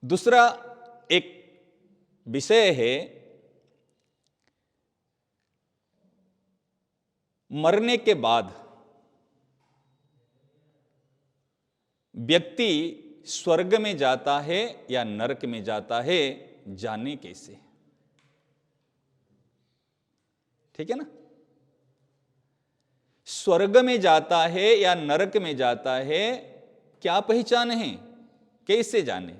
दूसरा एक विषय है मरने के बाद व्यक्ति स्वर्ग में जाता है या नरक में जाता है, जाने कैसे? ठीक है ना? स्वर्ग में जाता है या नरक में जाता है, क्या पहचान है, कैसे जाने?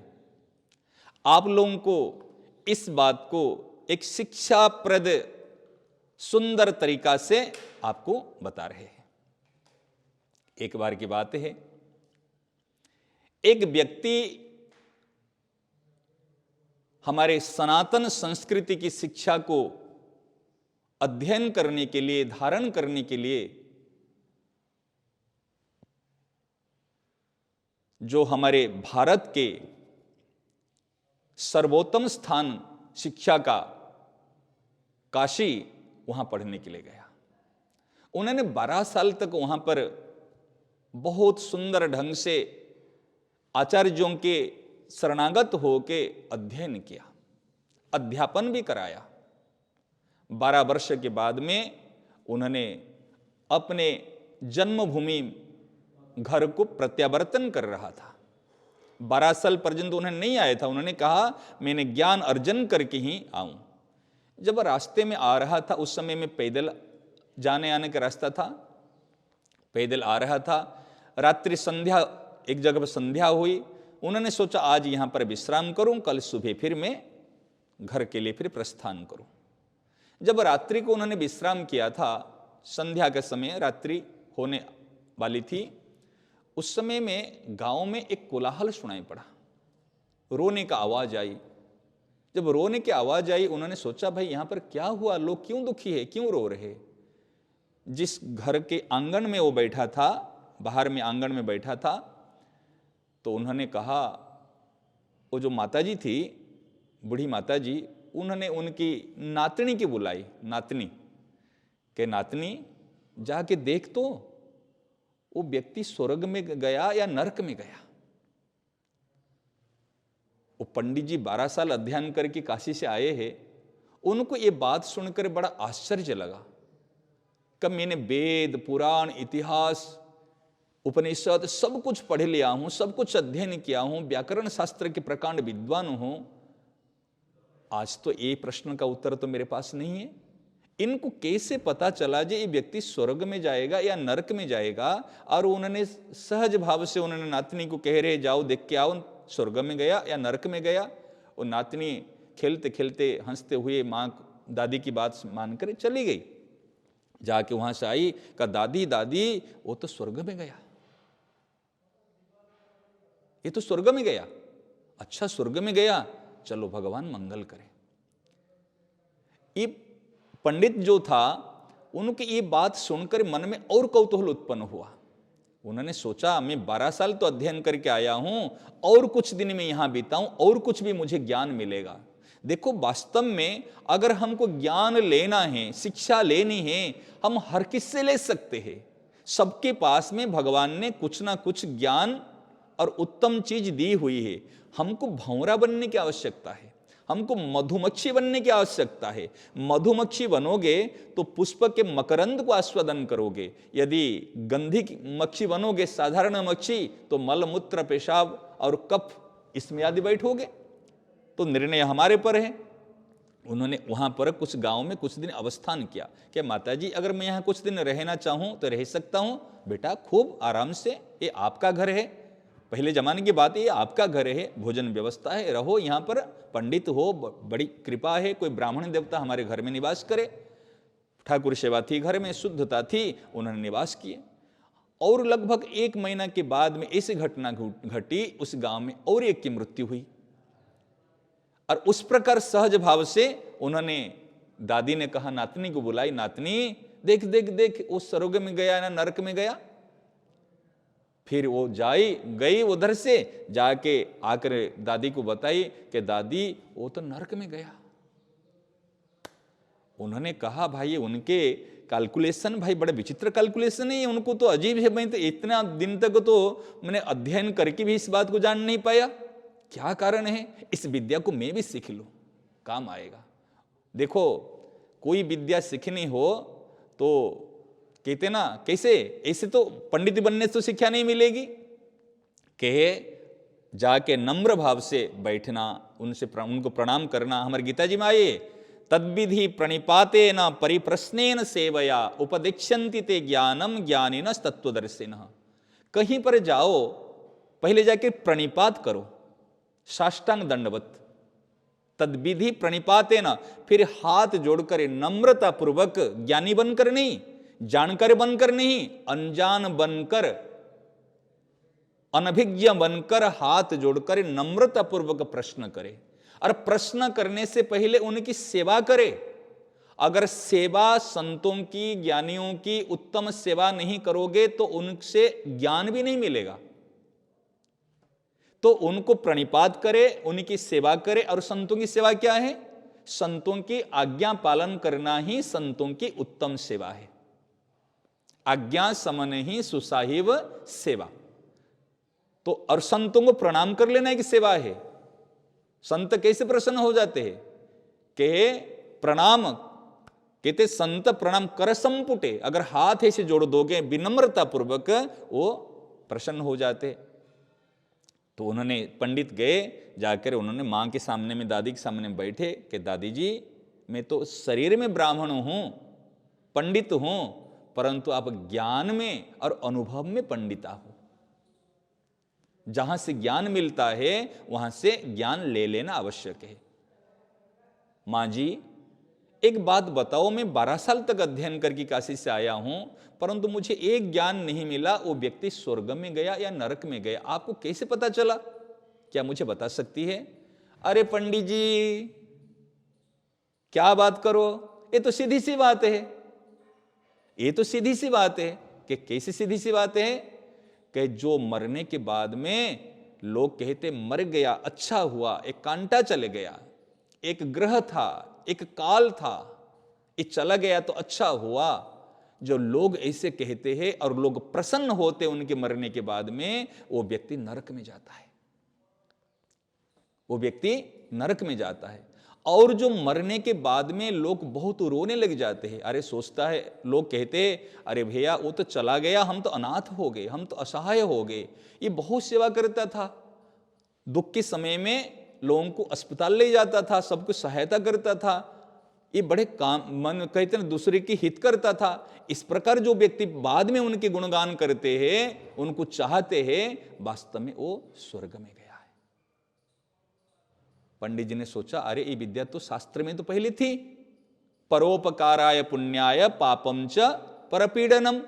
आप लोगों को इस बात को एक शिक्षाप्रद सुंदर तरीका से आपको बता रहे हैं। एक बार की बात है, एक व्यक्ति हमारे सनातन संस्कृति की शिक्षा को अध्ययन करने के लिए, धारण करने के लिए जो हमारे भारत के सर्वोत्तम स्थान शिक्षा का काशी, वहां पढ़ने के लिए गया। उन्होंने 12 साल तक वहां पर बहुत सुंदर ढंग से आचार्यों के शरणागत होके अध्ययन किया, अध्यापन भी कराया। 12 वर्ष के बाद में उन्होंने अपने जन्मभूमि घर को प्रत्यावर्तन कर रहा था। 12 साल पर्यंत उन्हें नहीं आया था। उन्होंने कहा मैंने ज्ञान अर्जन करके ही आऊं। जब रास्ते में आ रहा था, उस समय में पैदल जाने आने का रास्ता था, पैदल आ रहा था। रात्रि संध्या, एक जगह पर संध्या हुई। उन्होंने सोचा आज यहां पर विश्राम करूं, कल सुबह फिर मैं घर के लिए फिर प्रस्थान करूं। जब रात्रि को उन्होंने विश्राम किया था, संध्या के समय रात्रि होने वाली थी, उस समय में गांव में एक कोलाहल सुनाई पड़ा, रोने का आवाज आई। जब रोने की आवाज आई, उन्होंने सोचा भाई यहां पर क्या हुआ, लोग क्यों दुखी है, क्यों रो रहे? जिस घर के आंगन में वो बैठा था, बाहर में आंगन में बैठा था, तो उन्होंने कहा, वो जो माताजी थी, बूढ़ी माताजी, उन्होंने उनकी नातनी की बुलाई, नातनी के नातनी जाके देख तो वो व्यक्ति स्वर्ग में गया या नरक में गया। वो पंडित जी 12 साल अध्ययन करके काशी से आए हैं, उनको ये बात सुनकर बड़ा आश्चर्य लगा। कब मैंने वेद, पुराण, इतिहास, उपनिषद सब कुछ पढ़ लिया हूं, सब कुछ अध्ययन किया हूं, व्याकरण शास्त्र के प्रकांड विद्वान हूं, आज तो ये प्रश्न का उत्तर तो मेरे पास नहीं है। इनको कैसे पता चला जे ये व्यक्ति स्वर्ग में जाएगा या नरक में जाएगा? और उन्होंने सहज भाव से उन्होंने नातनी को कह रहे जाओ देख के आओ, स्वर्ग में गया या नरक में गया। वो नातनी खेलते खेलते हंसते हुए माँ दादी की बात मानकर चली गई। जाके वहां से आई, कहा दादी दादी वो तो स्वर्ग में गया, ये तो स्वर्ग में गया। अच्छा स्वर्ग में गया, चलो भगवान मंगल करे। ये पंडित जो था, उनकी ये बात सुनकर मन में और कौतूहल उत्पन्न हुआ। उन्होंने सोचा मैं 12 साल तो अध्ययन करके आया हूं, और कुछ दिन में यहां बिताऊं, और कुछ भी मुझे ज्ञान मिलेगा। देखो वास्तव में अगर हमको ज्ञान लेना है, शिक्षा लेनी है, हम हर किससे ले सकते हैं। सबके पास में भगवान ने कुछ ना कुछ ज्ञान और उत्तम चीज दी हुई है। हमको भंवरा बनने की आवश्यकता है, हमको मधुमक्खी बनने की आवश्यकता है। मधुमक्खी बनोगे तो पुष्प के मकरंद को आस्वादन करोगे। यदि गंधी मक्खी बनोगे, साधारण मक्खी, तो मल मूत्र पेशाब और कफ इसमें आदि बैठोगे। तो निर्णय हमारे पर है। उन्होंने वहां पर कुछ गांव में कुछ दिन अवस्थान किया। क्या माताजी अगर मैं यहाँ कुछ दिन रहना चाहूं तो रह सकता हूं? बेटा खूब आराम से, ये आपका घर है, पहले जमाने की बात है, ये आपका घर है, भोजन व्यवस्था है, रहो यहाँ पर, पंडित हो, बड़ी कृपा है, कोई ब्राह्मण देवता हमारे घर में निवास करे। ठाकुर सेवा थी घर में, शुद्धता थी, उन्होंने निवास किए। और लगभग 1 महीना के बाद में ऐसी घटना घटी, उस गांव में और एक की मृत्यु हुई। और उस प्रकार सहज भाव से उन्होंने, दादी ने कहा, नातनी को बुलाई, नातनी देख देख देख वो स्वर्ग में गया ना नरक में गया। फिर वो गई उधर से जाके आकर दादी को बताई कि दादी वो तो नरक में गया। उन्होंने कहा भाई उनके कैलकुलेशन भाई बड़े विचित्र कैलकुलेशन है, उनको तो अजीब है। मैं तो इतना दिन तक तो मैंने अध्ययन करके भी इस बात को जान नहीं पाया। क्या कारण है? इस विद्या को मैं भी सीख लूं, काम आएगा। देखो, कोई विद्या सीखनी हो तो कहते ना, कैसे? ऐसे तो पंडित बनने से तो शिक्षा नहीं मिलेगी। कहे जाके नम्र भाव से बैठना, उनको प्रणाम करना। हमारे गीता जी में आइए, तद्विधि प्रणिपातेन परिप्रश्नेन सेवया उपदिक्षन्ति ते ज्ञानम ज्ञानिन तत्वदर्शिनः। कहीं पर जाओ, पहले जाके प्रणिपात करो, साष्टांग दंडवत। तद्विधि प्रणिपातेन, फिर हाथ जोड़कर नम्रता पूर्वक, ज्ञानी बनकर नहीं, जानकर बनकर नहीं, अनजान बनकर, अनभिज्ञ बनकर हाथ जोड़कर नम्रता पूर्वक प्रश्न करे। और प्रश्न करने से पहले उनकी सेवा करे। अगर सेवा संतों की, ज्ञानियों की उत्तम सेवा नहीं करोगे तो उनसे ज्ञान भी नहीं मिलेगा। तो उनको प्रणिपात करे, उनकी सेवा करे। और संतों की सेवा क्या है? संतों की आज्ञा पालन करना ही संतों की उत्तम सेवा है। आज्ञा समन ही सुसाहिव सेवा। तो और संतों को प्रणाम कर लेना की सेवा है। संत कैसे प्रसन्न हो जाते हैं? कहे प्रणाम, कहते संत प्रणाम कर संपुटे, अगर हाथ ऐसे जोड़ दोगे विनम्रता पूर्वक, वो प्रसन्न हो जाते। तो उन्होंने, पंडित गए, जाकर उन्होंने मां के सामने में, दादी के सामने बैठे कि दादी जी, मैं तो शरीर में ब्राह्मण हूं, पंडित हूं, परंतु आप ज्ञान में और अनुभव में पंडिता हो। जहां से ज्ञान मिलता है वहां से ज्ञान ले लेना आवश्यक है। मां जी, एक बात बताओ, मैं 12 साल तक अध्ययन करके काशी से आया हूं, परंतु मुझे एक ज्ञान नहीं मिला, वो व्यक्ति स्वर्ग में गया या नरक में गया, आपको कैसे पता चला? क्या मुझे बता सकती है? अरे पंडित जी, क्या बात करो, ये तो सीधी सी बात है। ये तो सीधी सी बात है। कि कैसी सीधी सी बात है? कि जो मरने के बाद में लोग कहते मर गया, अच्छा हुआ, एक कांटा चले गया, एक ग्रह था, एक काल था, ये चला गया तो अच्छा हुआ। जो लोग ऐसे कहते हैं और लोग प्रसन्न होते उनके मरने के बाद में, वो व्यक्ति नरक में जाता है। वो व्यक्ति नरक में जाता है। और जो मरने के बाद में लोग बहुत रोने लग जाते हैं। अरे सोचता है, लोग कहते हैं, अरे भैया वो तो चला गया, हम तो अनाथ हो गए, हम तो असहाय हो गए। ये बहुत सेवा करता था, दुख के समय में लोगों को अस्पताल ले जाता था, सबको सहायता करता था, ये बड़े काम, मन कहते हैं दूसरे की हित करता था। इस प्रकार जो व्यक्ति बाद में उनके गुणगान करते हैं, उनको चाहते हैं, वास्तव में वो स्वर्ग में गया है। पंडित जी ने सोचा, अरे ये विद्या तो शास्त्र में तो पहले थी, परोपकाराय पुण्याय पापम च परपीडनम,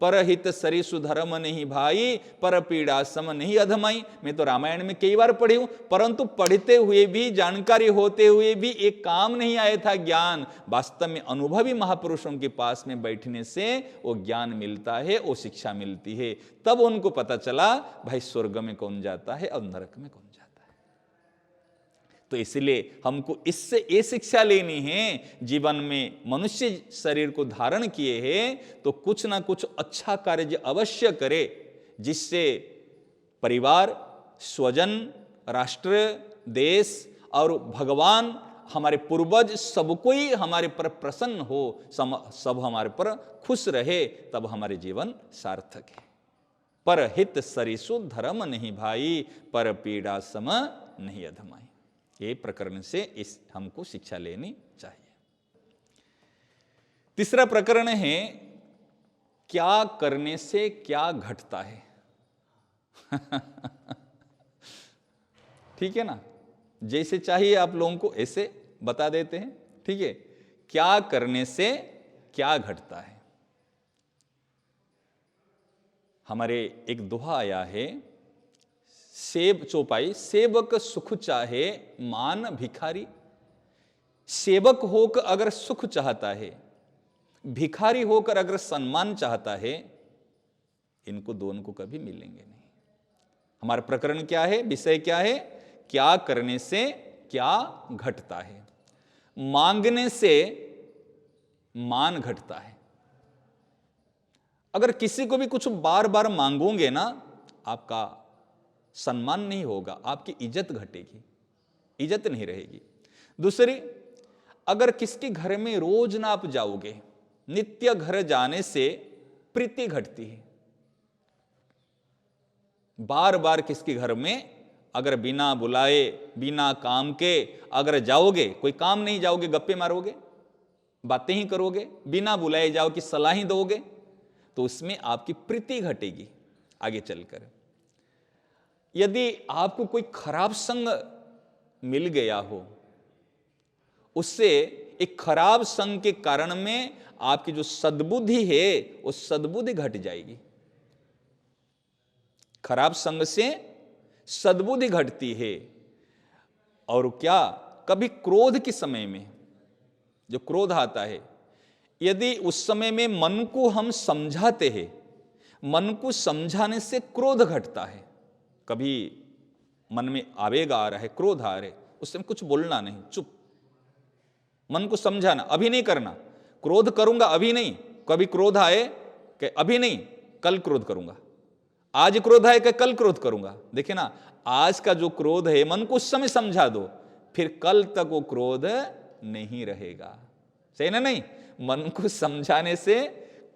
परहित सरिसु धर्म नहीं भाई, पर पीड़ा सम नहीं अधमाई। मैं तो रामायण में कई बार पढ़ी हूं, परंतु पढ़ते हुए भी, जानकारी होते हुए भी एक काम नहीं आया था ज्ञान। वास्तव में अनुभवी महापुरुषों के पास में बैठने से वो ज्ञान मिलता है, वो शिक्षा मिलती है। तब उनको पता चला भाई स्वर्ग में कौन जाता है और नरक में कौन जाता है। तो इसलिए हमको इससे ये शिक्षा लेनी है, जीवन में मनुष्य शरीर को धारण किए हैं तो कुछ ना कुछ अच्छा कार्य अवश्य करे, जिससे परिवार, स्वजन, राष्ट्र, देश और भगवान, हमारे पूर्वज, सब कोई हमारे पर प्रसन्न हो, सब हमारे पर खुश रहे, तब हमारे जीवन सार्थक है। पर हित सरिसु धर्म नहीं भाई, पर पीड़ा सम नहीं अधमाई। ये प्रकरण से इस हमको शिक्षा लेनी चाहिए। तीसरा प्रकरण है, क्या करने से क्या घटता है। ठीक है ना, जैसे चाहिए आप लोगों को ऐसे बता देते हैं। ठीक है, क्या करने से क्या घटता है। हमारे एक दोहा आया है, सेब चौपाई, सेवक सुख चाहे मान भिखारी। सेवक होकर अगर सुख चाहता है, भिखारी होकर अगर सम्मान चाहता है, इनको दोनों को कभी मिलेंगे नहीं। हमारा प्रकरण क्या है, विषय क्या है? क्या करने से क्या घटता है। मांगने से मान घटता है। अगर किसी को भी कुछ बार बार मांगोगे ना, आपका सम्मान नहीं होगा, आपकी इज्जत घटेगी, इज्जत नहीं रहेगी। दूसरी, अगर किसके घर में रोज ना आप जाओगे, नित्य घर जाने से प्रीति घटती है। बार बार किसके घर में अगर बिना बुलाए, बिना काम के अगर जाओगे, कोई काम नहीं जाओगे, गप्पे मारोगे, बातें ही करोगे, बिना बुलाए जाओ कि सलाह ही दोगे, तो उसमें आपकी प्रीति घटेगी आगे चलकर। यदि आपको कोई खराब संग मिल गया हो, उससे एक खराब संग के कारण में आपकी जो सद्बुद्धि है वो सद्बुद्धि घट जाएगी। खराब संग से सद्बुद्धि घटती है। और क्या, कभी क्रोध के समय में, जो क्रोध आता है, यदि उस समय में मन को हम समझाते हैं, मन को समझाने से क्रोध घटता है। कभी मन में आवेग आ रहा है, क्रोध आ रहा है, उस समय कुछ बोलना नहीं, चुप, मन को समझाना, अभी नहीं करना, क्रोध करूंगा अभी नहीं, कभी क्रोध आए कि अभी नहीं, कल क्रोध करूंगा, आज क्रोध आए कि कल क्रोध करूंगा। देखिए ना, आज का जो क्रोध है मन को उस समय समझा दो, फिर कल तक वो क्रोध नहीं रहेगा। सही ना? नहीं, मन को समझाने से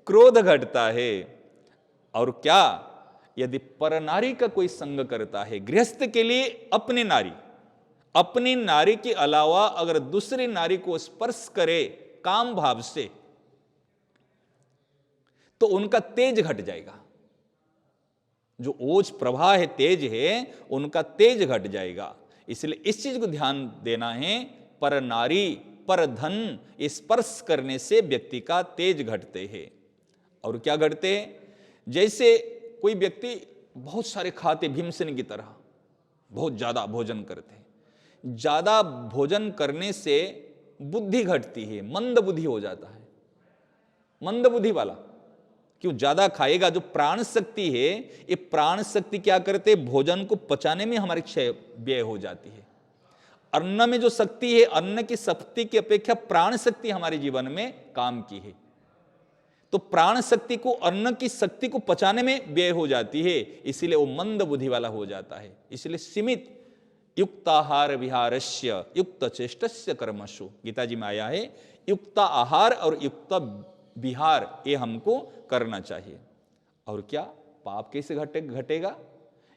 क्रोध घटता है। और क्या, यदि पर नारी का कोई संग करता है, गृहस्थ के लिए अपनी नारी के अलावा अगर दूसरी नारी को स्पर्श करे काम भाव से, तो उनका तेज घट जाएगा। जो ओज प्रवाह है, तेज है, उनका तेज घट जाएगा। इसलिए इस चीज को ध्यान देना है, पर नारी पर धन स्पर्श करने से व्यक्ति का तेज घटते हैं। और क्या घटते हैं? जैसे कोई व्यक्ति बहुत सारे खाते, भीमसेन की तरह बहुत ज्यादा भोजन करते हैं, ज्यादा भोजन करने से बुद्धि घटती है, मंद बुद्धि हो जाता है, मंद बुद्धि वाला। क्यों? ज्यादा खाएगा। जो प्राण शक्ति है, ये प्राण शक्ति क्या करते, भोजन को पचाने में हमारी क्षय व्यय हो जाती है। अन्न में जो शक्ति है, अन्न की शक्ति की अपेक्षा प्राण शक्ति हमारे जीवन में काम की है, तो प्राण शक्ति को, अन्न की शक्ति को पचाने में व्यय हो जाती है, इसीलिए वो मंद बुद्धि वाला हो जाता है। इसलिए सीमित युक्ताहार विहारस्य युक्त चेष्टस्य कर्मसु, गीता जी में आया है, युक्त आहार और युक्त विहार ये हमको करना चाहिए। और क्या, पाप कैसे घटेगा?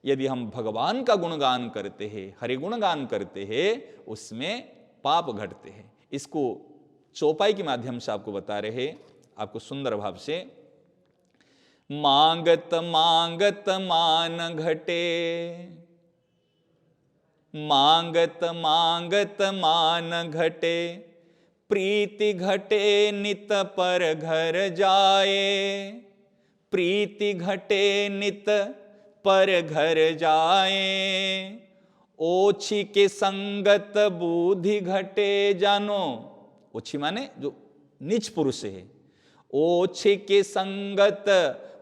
यदि हम भगवान का गुणगान करते हैं, हरि गुणगान करते हैं, उसमें पाप घटते हैं। इसको चौपाई के माध्यम से आपको बता रहे हैं, आपको सुंदर भाव से। मांगत मांगत मान घटे, मांगत मांगत मान घटे, प्रीति घटे नित पर घर जाए, प्रीति घटे नित पर घर जाए, ओछी के संगत बुद्धि घटे जानो। ओछी माने जो नीच पुरुष है, ओछी के संगत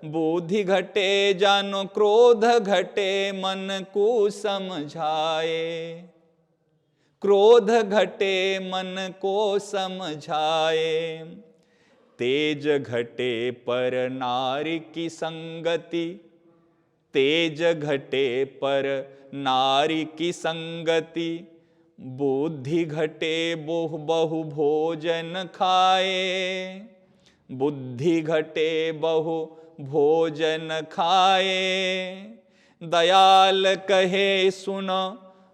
बुद्धि घटे जानो, क्रोध घटे मन को समझाए, क्रोध घटे मन को समझाए, तेज घटे पर नारी की संगति, तेज घटे पर नारी की संगति, बुद्धि घटे बहु भोजन खाए, बुद्धि घटे बहु भोजन खाए, दयाल कहे सुनो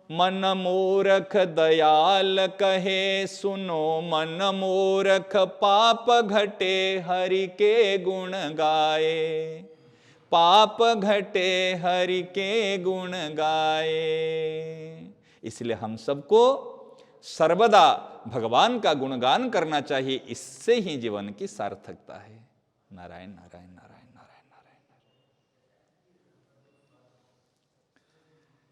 मन मूरख, दयाल कहे सुनो मन मूरख, पाप घटे हरि के गुण गाए, पाप घटे हरि के गुण गाए। इसलिए हम सबको सर्वदा भगवान का गुणगान करना चाहिए, इससे ही जीवन की सार्थकता है। नारायण नारायण नारायण।